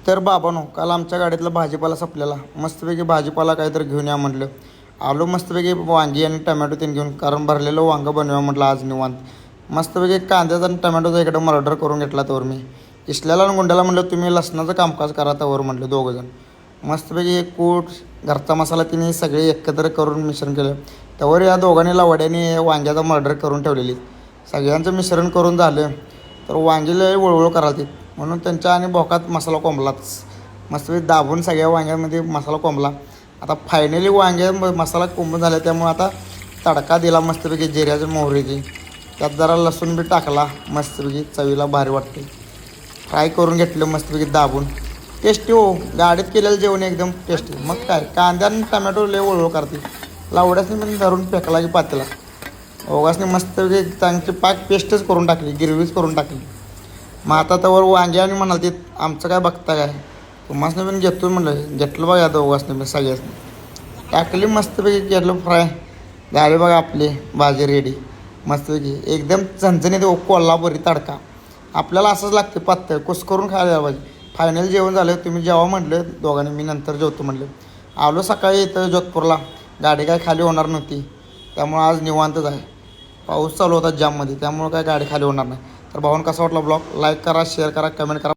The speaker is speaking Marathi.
तर बाबांनो, काल आमच्या गाडीतला भाजीपाला संपलेला. मस्तपैकी भाजीपाला काहीतरी घेऊन या म्हटलं. आलो मस्तपैकी वांगी आणि टमॅटो तीन घेऊन, कारण भरलेलं वांगं बनवा म्हटलं आज निवांत. मस्तपैकी कांद्याचा आणि टमॅटोचा इकडं मर्डर करून घेतला तोवर मी. इसल्याला आणि गुंड्याला म्हटलं तुम्ही लसणाचं कामकाज करा तवर म्हटलं दोघंजण. मस्तपैकी कूट घरचा मसाला तिने सगळे एकत्र करून मिश्रण केलं. त्यावर या दोघांनी वड्याने वांग्याचा मर्डर करून ठेवलेली. सगळ्यांचं मिश्रण करून झालं तर वांगीला वळवळ करायला म्हणून त्यांच्या आणि बोकात मसाला कोंबलाच. मस्तपैकी दाबून सगळ्या वांग्यामध्ये मसाला कोंबला. आता फायनली वांग्या मसाला कोंबून झाला, त्यामुळे आता तडका दिला मस्तपैकी जिऱ्याच्या मोहरीची. त्यात जरा लसूण बी टाकला, मस्तपैकी चवीला भारी वाटते. फ्राय करून घेतलं मस्तपैकी दाबून. टेस्टी हो, गाडीत केलेलं जेवण एकदम टेस्टी. मग काय कांदा आणि टमॅटो लय वळवळ करते. लावड्यासनी पण धरून फेकला की पातेला. ओघासनी मस्तपैकी चांगली पाक पेस्टच करून टाकली, गिरवीच करून टाकली. मग आता त्यावर वांगे आणि म्हणाल ते आमचं काय बघता काय, तुम्हाला पण घेतो म्हणलं. घेतलं बघा आता ओघासनी पण सगळ्यासनी टाकली मस्तपैकी केलं फ्राय. झाली बघा आपली भाजी रेडी मस्तपैकी एकदम झणझणीत कोल्हापुरी तडका. आपल्याला असंच लागते पातळ कुस करून खायला पाहिजे. फायनल जेवण झालं. तुम्ही जेव्हा म्हटलं दोघांनी, मी नंतर जेवतो म्हटलं. आलो सकाळी इथं जोधपूरला. गाडी काय खाली होणार नव्हती, त्यामुळं आज निवांतच आहे. पाऊस चालू होता जाममध्ये, त्यामुळं काय गाडी खाली होणार नाही. तर भावांनो, कसा वाटला ब्लॉग, लाईक करा, शेअर करा, कमेंट करा.